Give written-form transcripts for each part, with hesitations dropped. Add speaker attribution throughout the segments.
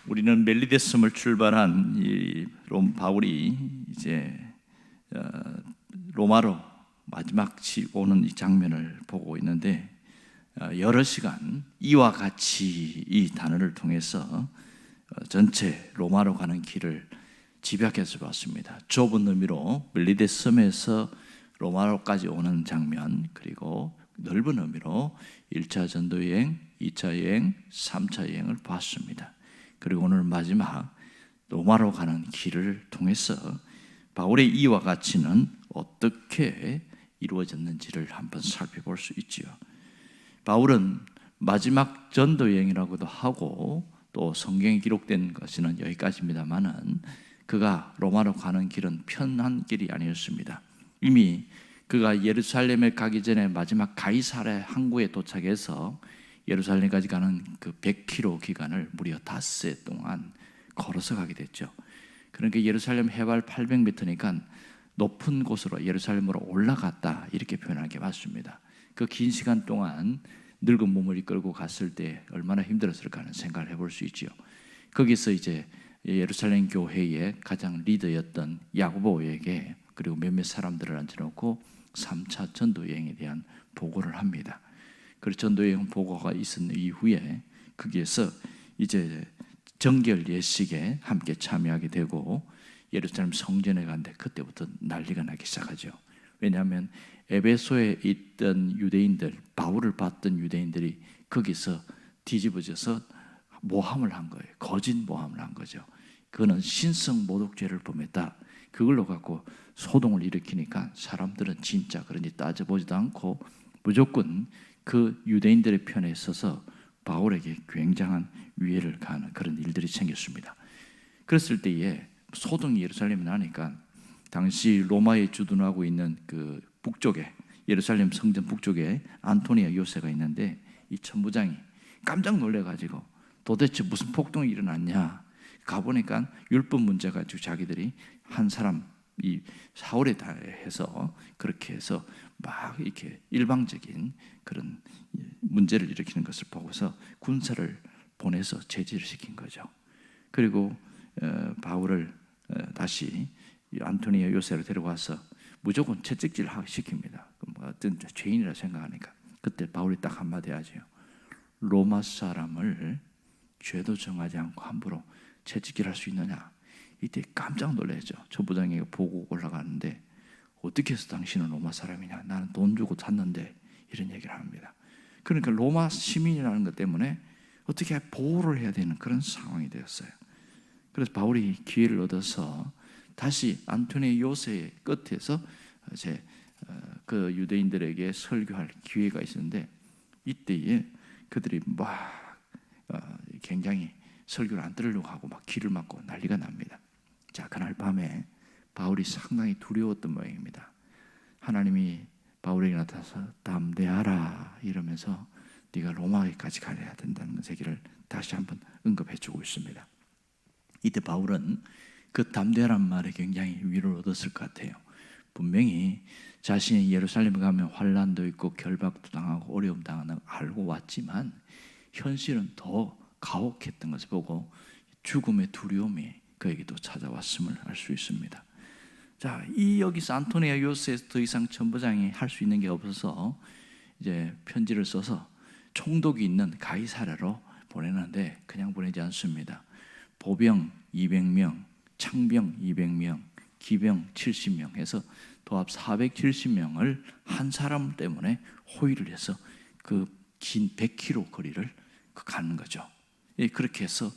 Speaker 1: 우리는 멜리데 섬을 출발한 이 바울이 이제 로마로 마지막 오는 이 장면을 보고 있는데, 여러 시간 이와 같이 이 단어를 통해서 전체 로마로 가는 길을 집약해서 봤습니다. 좁은 의미로 멜리데 섬에서 로마로까지 오는 장면, 그리고 넓은 의미로 1차 전도여행, 2차 여행, 3차 여행을 봤습니다. 그리고 오늘 마지막 로마로 가는 길을 통해서 바울의 이와 같이는 어떻게 이루어졌는지를 한번 살펴볼 수 있지요. 바울은 마지막 전도 여행이라고도 하고 또 성경에 기록된 것은 여기까지입니다만은 그가 로마로 가는 길은 편한 길이 아니었습니다. 이미 그가 예루살렘에 가기 전에 마지막 가이사랴 항구에 도착해서 예루살렘까지 가는 그 100km 기간을 무려 닷새 동안 걸어서 가게 됐죠. 그러니까 예루살렘 해발 800m니까 높은 곳으로 예루살렘으로 올라갔다, 이렇게 표현하는 게 맞습니다. 그 긴 시간 동안 늙은 몸을 이끌고 갔을 때 얼마나 힘들었을까 하는 생각을 해볼 수 있지요. 거기서 이제 예루살렘 교회의 가장 리더였던 야고보에게 그리고 몇몇 사람들을 앉혀놓고 3차 전도 여행에 대한 보고를 합니다. 그리고 전도여행 보고가 있은 이후에 거기에서 이제 정결 예식에 함께 참여하게 되고 예루살렘 성전에 갔는데 그때부터 난리가 나기 시작하죠. 왜냐하면 에베소에 있던 유대인들, 바울을 봤던 유대인들이 거기서 뒤집어져서 모함을 한 거예요. 거짓 모함을 한 거죠. 그거는 신성 모독죄를 범했다. 그걸로 갖고 소동을 일으키니까 사람들은 진짜 그런지 따져보지도 않고 무조건 그 유대인들의 편에 서서 바울에게 굉장한 위해를 가하는 그런 일들이 생겼습니다. 그랬을 때에 소동이 예루살렘에 나니까 당시 로마에 주둔하고 있는 그 북쪽에, 예루살렘 성전 북쪽에 안토니아 요새가 있는데, 이 천부장이 깜짝 놀래가지고 도대체 무슨 폭동이 일어났냐, 가보니까 율법 문제 가지고 자기들이 한 사람 이 사울에 대해서 그렇게 해서 막 이렇게 일방적인 그런 문제를 일으키는 것을 보고서 군사를 보내서 제지를 시킨 거죠. 그리고 바울을 다시 안토니아 요새로 데려와서 무조건 채찍질 시킵니다. 어떤 죄인이라 생각하니까 그때 바울이 딱 한마디 하죠. 로마 사람을 죄도 정하지 않고 함부로 채찍질할 수 있느냐. 이때 깜짝 놀라죠. 천부장에게 보고 올라가는데, 어떻게 해서 당신은 로마 사람이냐, 나는 돈 주고 샀는데, 이런 얘기를 합니다. 그러니까 로마 시민이라는 것 때문에 어떻게 보호를 해야 되는 그런 상황이 되었어요. 그래서 바울이 기회를 얻어서 다시 안토니 요새의 끝에서 이제 그 유대인들에게 설교할 기회가 있었는데, 이때에 그들이 막 굉장히 설교를 안 들으려고 하고 막 귀를 막고 난리가 납니다. 자, 그날 밤에 바울이 상당히 두려웠던 모양입니다. 하나님이 바울에게 나타나서 담대하라 이러면서 네가 로마에까지 가야 된다는 얘기를 다시 한번 언급해 주고 있습니다. 이때 바울은 그 담대하란 말에 굉장히 위로를 얻었을 것 같아요. 분명히 자신이 예루살렘에 가면 환난도 있고 결박도 당하고 어려움 당하는 걸 알고 왔지만 현실은 더 가혹했던 것을 보고 죽음의 두려움이 그에게도 찾아왔음을 알 수 있습니다. 자, 이 여기서 안토니아 요새에서 더 이상 천부장이 할 수 있는 게 없어서 이제 편지를 써서 총독이 있는 가이사랴로 보내는데, 그냥 보내지 않습니다. 보병 200명, 창병 200명, 기병 70명 해서 도합 470명을 한 사람 때문에 호위를 해서 그 긴 100km 거리를 가는 거죠. 그렇게 해서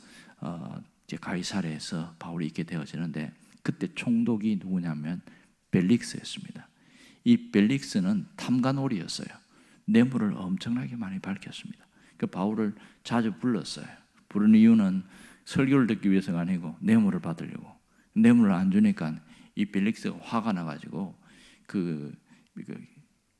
Speaker 1: 이제 가이사랴에서 바울이 있게 되어지는데, 그때 총독이 누구냐면 벨릭스였습니다. 이 벨릭스는 탐관오리였어요. 뇌물을 엄청나게 많이 밝혔습니다. 그 바울을 자주 불렀어요. 부른 이유는 설교를 듣기 위해서가 아니고 뇌물을 받으려고. 뇌물을 안 주니까 이 벨릭스가 화가 나가지고 그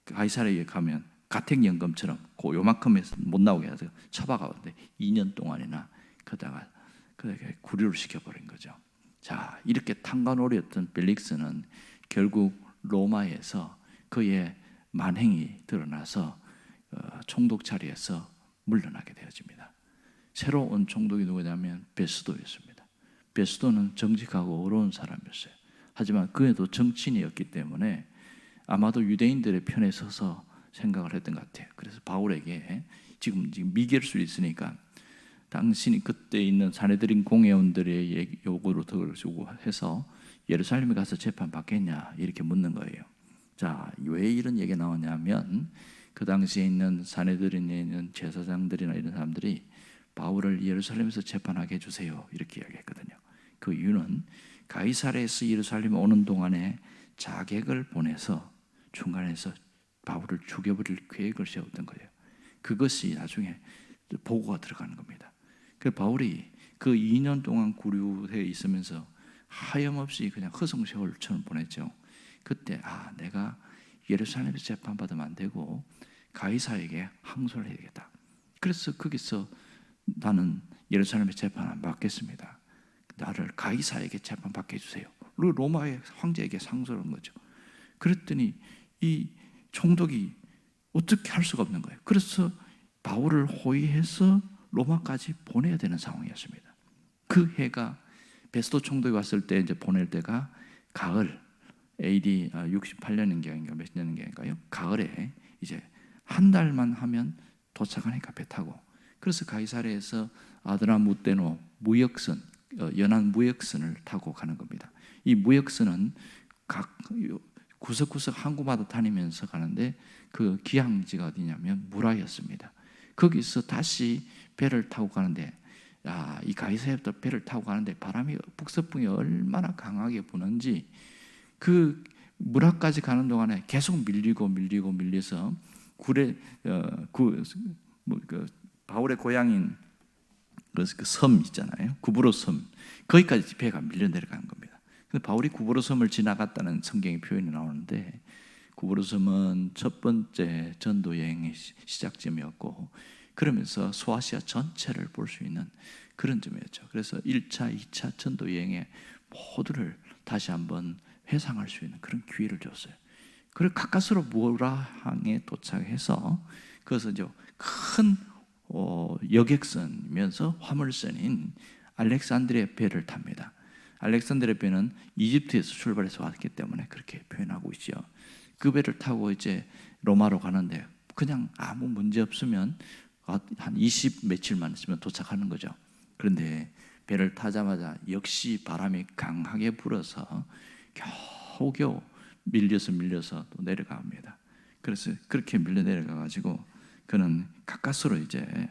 Speaker 1: 가이사랴에 가면 가택연금처럼 그 요만큼에서 못 나오게 해서 처박아왔는데 2년 동안이나 그다가 그렇게 구류를 시켜버린 거죠. 자, 이렇게 탐관오리였던 벨릭스는 결국 로마에서 그의 만행이 드러나서 총독 자리에서 물러나게 되어집니다. 새로 온 총독이 누구냐면 베스도였습니다. 베스도는 정직하고 어려운 사람이었어요. 하지만 그에도 정치인이었기 때문에 아마도 유대인들의 편에 서서 생각을 했던 것 같아요. 그래서 바울에게 지금 미결수 있으니까 당신이 그때 있는 사내들인 공회원들의 요구로 들어주고 해서 예루살렘에 가서 재판 받겠냐 이렇게 묻는 거예요. 자, 왜 이런 얘기가 나오냐면 그 당시에 있는 사내들인에 있는 제사장들이나 이런 사람들이 바울을 예루살렘에서 재판하게 해주세요 이렇게 이야기했거든요. 그 이유는 가이사랴에서 예루살렘에 오는 동안에 자객을 보내서 중간에서 바울을 죽여버릴 계획을 세웠던 거예요. 그것이 나중에 보고가 들어가는 겁니다. 그 바울이 그 2년 동안 구류되어 있으면서 하염없이 그냥 허송세월처럼 보냈죠. 그때 내가 예루살렘에서 재판받으면 안 되고 가이사에게 항소를 해야겠다. 그래서 거기서 나는 예루살렘에 재판 안 받겠습니다. 나를 가이사에게 재판받게 해주세요. 로마의 황제에게 상소를 한 거죠. 그랬더니 이 총독이 어떻게 할 수가 없는 거예요. 그래서 바울을 호위해서 로마까지 보내야 되는 상황이었습니다. 그 해가 베스도 총독이 왔을 때 이제 보낼 때가 가을 AD 68년인가요? 몇 년인가요? 가을에 이제 한 달만 하면 도착하니까 배 타고 그래서 가이사랴에서 아드라무테노 무역선 연안 무역선을 타고 가는 겁니다. 이 무역선은 각 구석구석 항구마다 다니면서 가는데 그 기항지가 어디냐면 무라였습니다. 거기서 다시 배를 타고 가는데 이 가이사랴부터 배를 타고 가는데 바람이 북서풍이 얼마나 강하게 부는지 그 무라까지 가는 동안에 계속 밀려서 바울의 고향인 그 섬 있잖아요. 구브로 섬 거기까지 배가 밀려 내려가는 겁니다. 근데 바울이 구브로 섬을 지나갔다는 성경의 표현이 나오는데 구브로 섬은 첫 번째 전도 여행의 시작점이었고 그러면서 소아시아 전체를 볼 수 있는 그런 점이었죠. 그래서 1차, 2차 전도 여행의 모두를 다시 한번 회상할 수 있는 그런 기회를 줬어요. 그리고 가까스로 무라항에 도착해서 그것은 이제 큰 여객선이면서 화물선인 알렉산드리아 배를 탑니다. 알렉산드리아 배는 이집트에서 출발해서 왔기 때문에 그렇게 표현하고 있죠. 그 배를 타고 이제 로마로 가는데 그냥 아무 문제 없으면 한 20 며칠만 있으면 도착하는 거죠. 그런데 배를 타자마자 역시 바람이 강하게 불어서 겨우겨우 밀려서 또 내려갑니다. 그래서 그렇게 밀려 내려가가지고 그는 가까스로 이제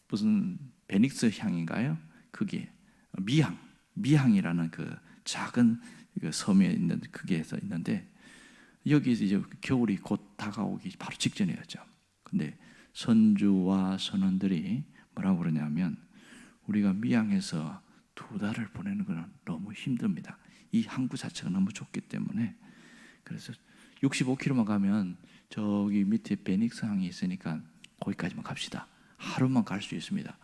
Speaker 1: 무슨 베닉스 향인가요? 그게 미항이라는 그 작은 그 섬에 있는 그게에서 있는데 여기서 이제 겨울이 곧 다가오기 바로 직전이었죠. 근데 선주와 선원들이 뭐라고 그러냐면 우리가 미항에서 2달을 보내는 건 너무 힘듭니다. 이 항구 자체가 너무 좁기 때문에 그래서 65km만 가면 저기 밑에 베닉스 항이 있으니까 거기까지만 갑시다. 하루만 갈 수 있습니다.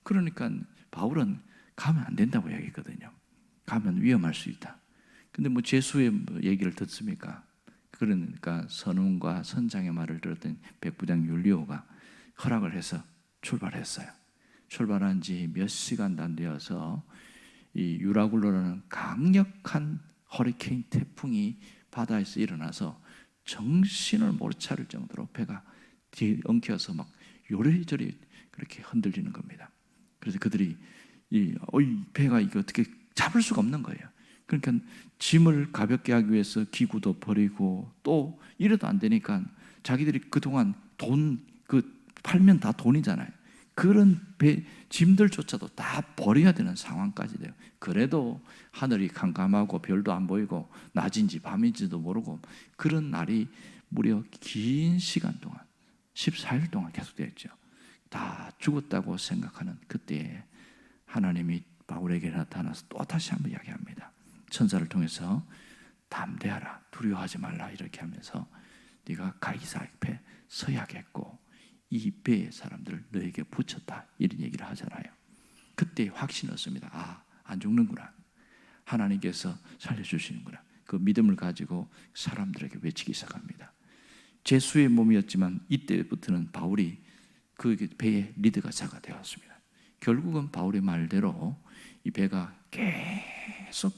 Speaker 1: 그러니까 바울은 가면 안 된다고 얘기했거든요. 가면 위험할 수 있다. 근데 뭐 제수의 얘기를 듣습니까? 그러니까 선운과 선장의 말을 들었던 백부장 율리오가 허락을 해서 출발했어요. 출발한 지 몇 시간도 안 되어서 이 유라굴로라는 강력한 허리케인 태풍이 바다에서 일어나서 정신을 못 차릴 정도로 배가 뒤에 엉켜서 막 요리조리 그렇게 흔들리는 겁니다. 그래서 그들이 이 배가 이거 어떻게 잡을 수가 없는 거예요. 그러니까 짐을 가볍게 하기 위해서 기구도 버리고 또 이래도 안 되니까 자기들이 그동안 돈 팔면 다 돈이잖아요. 그런 짐들조차도 다 버려야 되는 상황까지 돼요. 그래도 하늘이 캄캄하고 별도 안 보이고 낮인지 밤인지도 모르고 그런 날이 무려 긴 시간 동안 14일 동안 계속됐죠. 다 죽었다고 생각하는 그때에 하나님이 바울에게 나타나서 또 다시 한번 이야기합니다. 천사를 통해서 담대하라, 두려워하지 말라 이렇게 하면서 네가 가이사 앞에 서야겠고 이 배의 사람들을 너에게 붙였다 이런 얘기를 하잖아요. 그때 확신을 얻습니다. 안 죽는구나. 하나님께서 살려주시는구나. 그 믿음을 가지고 사람들에게 외치기 시작합니다. 제수의 몸이었지만 이때부터는 바울이 그 배의 리더가자가 되었습니다. 결국은 바울의 말대로 이 배가 계속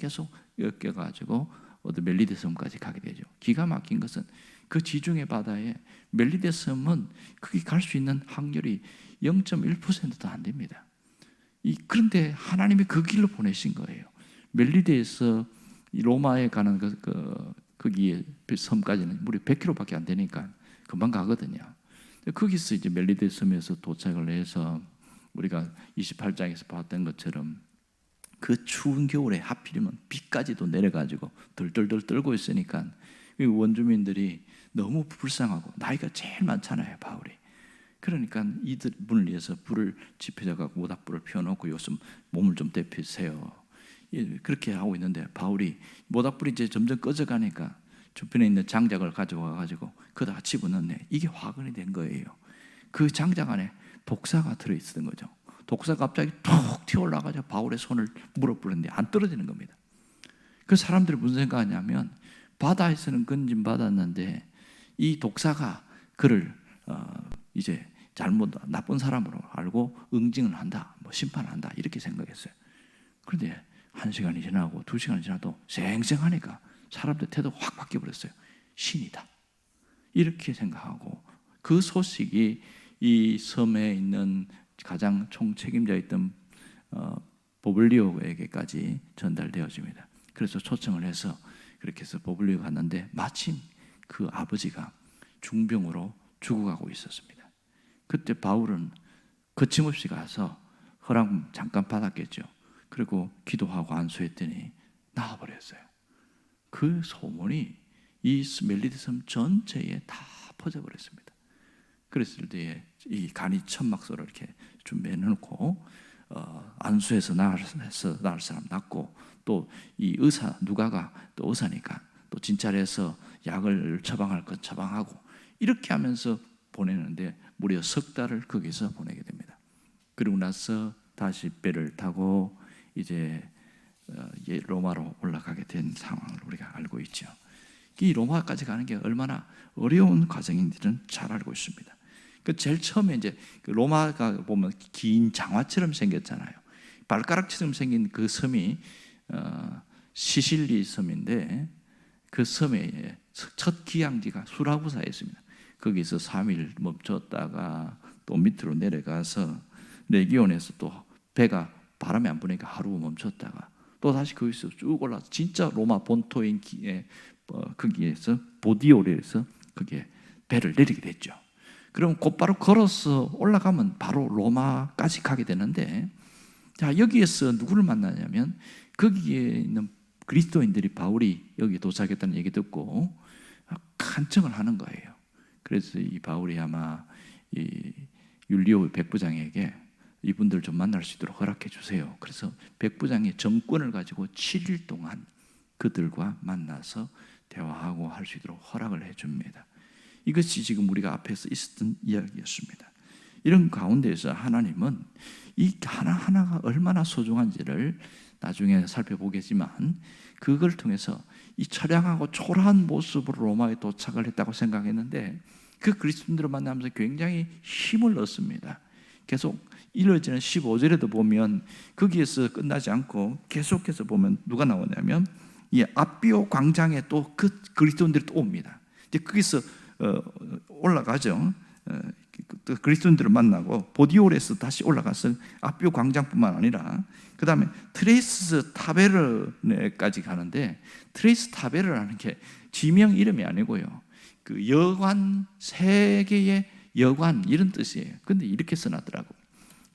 Speaker 1: 엮여가지고 어디 멜리데 섬까지 가게 되죠. 기가 막힌 것은 그 지중해 바다에 멜리데 섬은 거기 갈 수 있는 확률이 0.1%도 안 됩니다. 그런데 하나님이 그 길로 보내신 거예요. 멜리데에서 로마에 가는 거기에 섬까지는 무려 100km밖에 안 되니까 금방 가거든요. 거기서 이제 멜리데 섬에서 도착을 해서 우리가 28장에서 봤던 것처럼 그 추운 겨울에 하필이면 비까지도 내려가지고 덜덜덜 떨고 있으니까 원주민들이 너무 불쌍하고 나이가 제일 많잖아요, 바울이. 그러니까 이들 분을 위해서 불을 지펴져가고 모닥불을 피워놓고 요즘 몸을 좀 데피세요. 그렇게 하고 있는데 바울이 모닥불이 이제 점점 꺼져가니까 주변에 있는 장작을 가져와가지고 그다 집어넣네. 이게 화근이 된 거예요. 그 장작 안에 독사가 들어있었던 거죠. 독사가 갑자기 툭 튀어올라가지고 바울의 손을 물어버렸는데 안 떨어지는 겁니다. 그 사람들이 무슨 생각하냐면 바다에서는 건진받았는데 이 독사가 그를 이제 잘못 나쁜 사람으로 알고 응징을 한다, 심판을 한다 이렇게 생각했어요. 그런데 1시간이 지나고 2시간이 지나도 쌩쌩하니까 사람들 태도가 확 바뀌어버렸어요. 신이다 이렇게 생각하고 그 소식이 이 섬에 있는 가장 총책임자였던 보블리오에게까지 전달되어집니다. 그래서 초청을 해서 그렇게 해서 보블리오가 갔는데 마침 그 아버지가 중병으로 죽어가고 있었습니다. 그때 바울은 거침없이 가서 허락 잠깐 받았겠죠. 그리고 기도하고 안수했더니 나아버렸어요. 그 소문이 이 멜리데 섬 전체에 다 퍼져버렸습니다. 그랬을 때에 이 간이 천막소를 이렇게 준비해놓고 안수해서 나을 사람 낳고 또 이 의사 누가가 또 의사니까 또 진찰해서 약을 처방할 것 처방하고 이렇게 하면서 보내는데 무려 석 달을 거기서 보내게 됩니다. 그리고 나서 다시 배를 타고 이제 로마로 올라가게 된 상황을 우리가 알고 있죠. 이 로마까지 가는 게 얼마나 어려운 과정인지는 잘 알고 있습니다. 그 제일 처음에 이제 로마가 보면 긴 장화처럼 생겼잖아요. 발가락처럼 생긴 그 섬이 시실리 섬인데 그 섬의 첫 기항지가 수라구사였습니다. 거기서 3일 멈췄다가 또 밑으로 내려가서 레기온에서 또 배가 바람이 안 부니까 하루 멈췄다가 또 다시 거기서 쭉 올라서 진짜 로마 본토인 거기에서 보디오레에서 거기에 배를 내리게 됐죠. 그럼 곧바로 걸어서 올라가면 바로 로마까지 가게 되는데, 자 여기에서 누구를 만나냐면 거기에 있는 그리스도인들이 바울이 여기 도착했다는 얘기 듣고 간청을 하는 거예요. 그래서 이 바울이 아마 이 율리오 백부장에게 이분들 좀 만날 수 있도록 허락해 주세요. 그래서 백부장이 정권을 가지고 7일 동안 그들과 만나서 대화하고 할 수 있도록 허락을 해 줍니다. 이것이 지금 우리가 앞에서 있었던 이야기였습니다. 이런 가운데에서 하나님은 이 하나하나가 얼마나 소중한지를 나중에 살펴보겠지만 그걸 통해서 이 처량하고 초라한 모습으로 로마에 도착을 했다고 생각했는데 그 그리스도인들을 만나면서 굉장히 힘을 얻습니다. 계속 이어지는 15절에도 보면 거기에서 끝나지 않고 계속해서 보면 누가 나오냐면 이 아비오 광장에 또 그 그리스도인들이 또 옵니다. 이제 거기서 올라가죠. 또 그리스도인들을 만나고 보디올에서 다시 올라가서 아비오 광장뿐만 아니라 그 다음에 트레이스 타베르네까지 가는데 트레이스 타베르라는 게 지명 이름이 아니고요. 그 여관, 세계의 여관 이런 뜻이에요. 근데 이렇게 써놨더라고.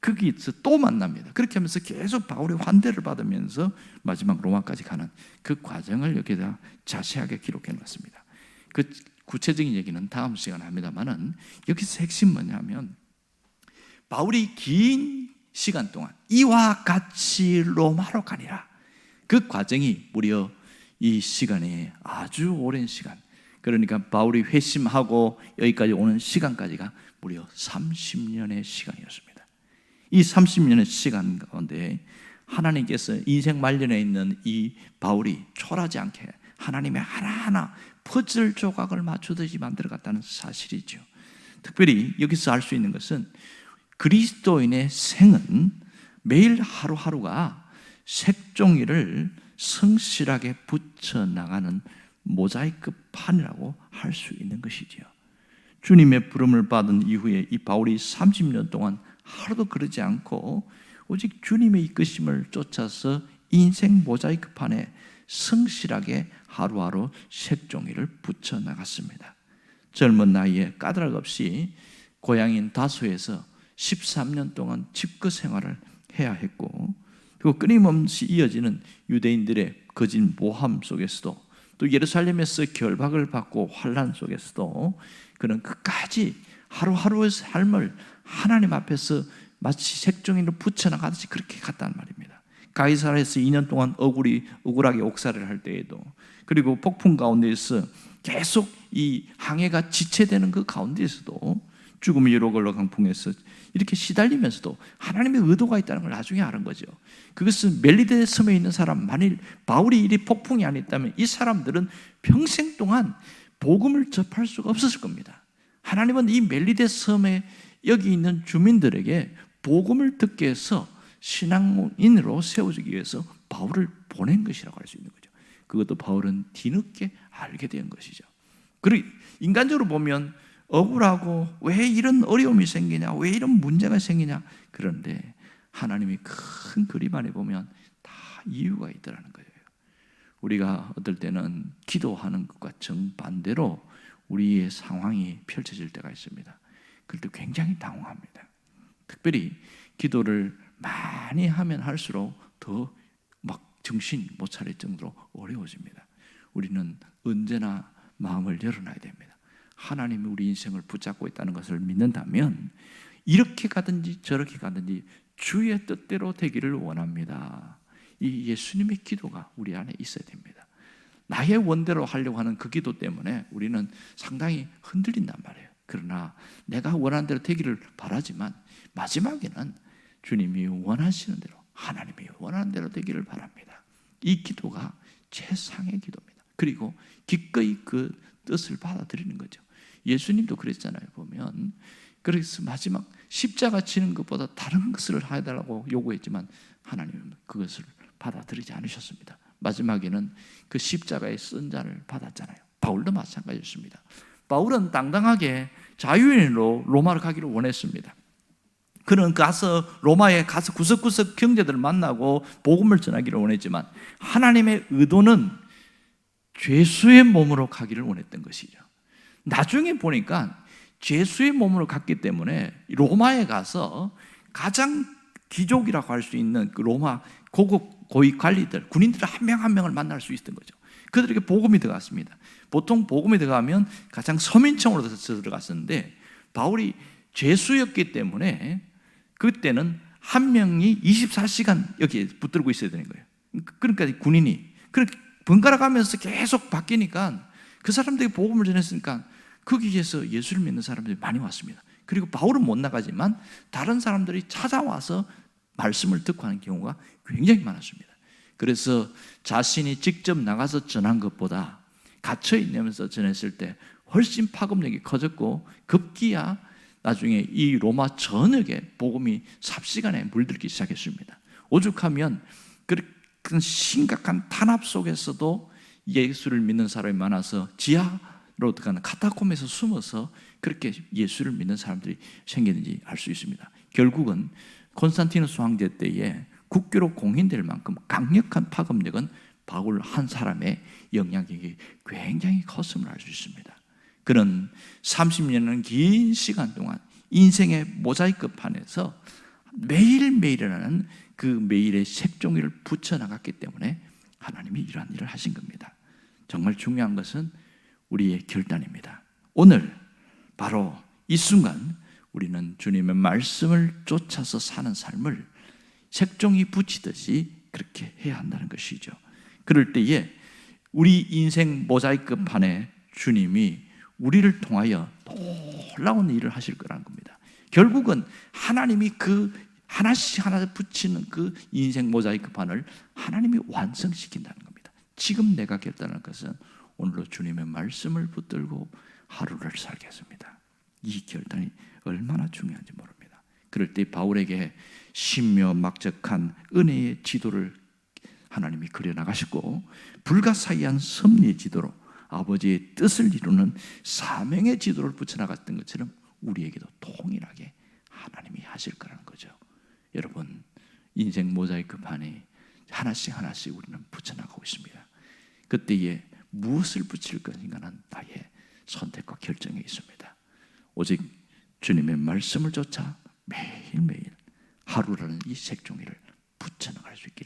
Speaker 1: 거기서 또 만납니다. 그렇게 하면서 계속 바울의 환대를 받으면서 마지막 로마까지 가는 그 과정을 여기다 자세하게 기록해 놨습니다. 그 구체적인 얘기는 다음 시간에 합니다만은 여기서 핵심 뭐냐면 바울이 긴 시간 동안 이와 같이 로마로 가니라. 그 과정이 무려 이 시간이 아주 오랜 시간. 그러니까 바울이 회심하고 여기까지 오는 시간까지가 무려 30년의 시간이었습니다. 이 30년의 시간 가운데 하나님께서 인생 말년에 있는 이 바울이 초라하지 않게 하나님의 하나하나 퍼즐 조각을 맞추듯이 만들어갔다는 사실이죠. 특별히 여기서 알 수 있는 것은 그리스도인의 생은 매일 하루하루가 색종이를 성실하게 붙여나가는 모자이크 판이라고 할 수 있는 것이지요. 주님의 부름을 받은 이후에 이 바울이 30년 동안 하루도 그러지 않고 오직 주님의 이끄심을 쫓아서 인생 모자이크 판에 성실하게 하루하루 색종이를 붙여나갔습니다. 젊은 나이에 까닭 없이 고향인 다소에서 13년 동안 집거 생활을 해야 했고, 그리고 끊임없이 이어지는 유대인들의 거짓 모함 속에서도, 또 예루살렘에서 결박을 받고 환난 속에서도 그는 끝까지 하루하루의 삶을 하나님 앞에서 마치 색종이로 붙여나가듯이 그렇게 갔단 말입니다. 가이사라에서 2년 동안 억울하게 옥살이를 할 때에도, 그리고 폭풍 가운데에서 계속 이 항해가 지체되는 그 가운데에서도, 죽음의 유로걸로 강풍에서 이렇게 시달리면서도 하나님의 의도가 있다는 걸 나중에 아는 거죠. 그것은 멜리데 섬에 있는 사람, 만일 바울이 이 폭풍이 아니었다면 이 사람들은 평생 동안 복음을 접할 수가 없었을 겁니다. 하나님은 이 멜리데 섬에 여기 있는 주민들에게 복음을 듣게 해서 신앙인으로 세워주기 위해서 바울을 보낸 것이라고 할 수 있는 거죠. 그것도 바울은 뒤늦게 알게 된 것이죠. 그리고 인간적으로 보면 억울하고 왜 이런 어려움이 생기냐, 왜 이런 문제가 생기냐, 그런데 하나님이 큰 그림 안에 보면 다 이유가 있더라는 거예요. 우리가 어떨 때는 기도하는 것과 정반대로 우리의 상황이 펼쳐질 때가 있습니다. 그럴 때 굉장히 당황합니다. 특별히 기도를 많이 하면 할수록 더 막 정신 못 차릴 정도로 어려워집니다. 우리는 언제나 마음을 열어놔야 됩니다. 하나님이 우리 인생을 붙잡고 있다는 것을 믿는다면 이렇게 가든지 저렇게 가든지 주의 뜻대로 되기를 원합니다. 이 예수님의 기도가 우리 안에 있어야 됩니다. 나의 원대로 하려고 하는 그 기도 때문에 우리는 상당히 흔들린단 말이에요. 그러나 내가 원하는 대로 되기를 바라지만 마지막에는 주님이 원하시는 대로, 하나님이 원하는 대로 되기를 바랍니다. 이 기도가 최상의 기도입니다. 그리고 기꺼이 그 뜻을 받아들이는 거죠. 예수님도 그랬잖아요. 보면 그래서 마지막 십자가 지는 것보다 다른 것을 해달라고 요구했지만 하나님은 그것을 받아들이지 않으셨습니다. 마지막에는 그 십자가의 쓴 자를 받았잖아요. 바울도 마찬가지였습니다. 바울은 당당하게 자유인으로 로마로 가기를 원했습니다. 그는 로마에 가서 구석구석 형제들을 만나고 복음을 전하기를 원했지만 하나님의 의도는 죄수의 몸으로 가기를 원했던 것이죠. 나중에 보니까 죄수의 몸으로 갔기 때문에 로마에 가서 가장 귀족이라고 할 수 있는 그 로마 고급 고위 관리들, 군인들 한 명 한 명을 만날 수 있었던 거죠. 그들에게 복음이 들어갔습니다. 보통 복음이 들어가면 가장 서민층으로 들어갔었는데 바울이 죄수였기 때문에 그때는 한 명이 24시간 여기에 붙들고 있어야 되는 거예요. 그러니까 군인이 그렇게 번갈아 가면서 계속 바뀌니까 그 사람들이 복음을 전했으니까 거기에서 예수를 믿는 사람들이 많이 왔습니다. 그리고 바울은 못 나가지만 다른 사람들이 찾아와서 말씀을 듣고 하는 경우가 굉장히 많았습니다. 그래서 자신이 직접 나가서 전한 것보다 갇혀 있으면서 전했을 때 훨씬 파급력이 커졌고 급기야 나중에 이 로마 전역에 복음이 삽시간에 물들기 시작했습니다. 오죽하면 그런 심각한 탄압 속에서도 예수를 믿는 사람이 많아서 지하로 들어가는 카타콤에서 숨어서 그렇게 예수를 믿는 사람들이 생겼는지 알 수 있습니다. 결국은 콘스탄티누스 황제 때에 국교로 공인될 만큼 강력한 파급력은 바울 한 사람의 영향력이 굉장히 컸음을 알 수 있습니다. 그는 30년은 긴 시간 동안 인생의 모자이크 판에서 매일매일이라는 그 매일의 색종이를 붙여나갔기 때문에 하나님이 이러한 일을 하신 겁니다. 정말 중요한 것은 우리의 결단입니다. 오늘 바로 이 순간 우리는 주님의 말씀을 쫓아서 사는 삶을 색종이 붙이듯이 그렇게 해야 한다는 것이죠. 그럴 때에 우리 인생 모자이크 판에 주님이 우리를 통하여 놀라운 일을 하실 거라는 겁니다. 결국은 하나님이 그 하나씩 하나 붙이는 그 인생 모자이크 판을 하나님이 완성시킨다는 겁니다. 지금 내가 결단할 것은 오늘로 주님의 말씀을 붙들고 하루를 살겠습니다. 이 결단이 얼마나 중요한지 모릅니다. 그럴 때 바울에게 신묘막적한 은혜의 지도를 하나님이 그려나가셨고, 불가사의한 섭리의 지도로 아버지의 뜻을 이루는 사명의 지도를 붙여나갔던 것처럼 우리에게도 동일하게 하나님이 하실 거라는 거죠. 여러분, 인생 모자이크 판에 하나씩 하나씩 우리는 붙여나가고 있습니다. 그때에 무엇을 붙일 것인가는 나의 선택과 결정에 있습니다. 오직 주님의 말씀을 쫓아 매일매일 하루라는 이 색종이를 붙여나갈 수 있게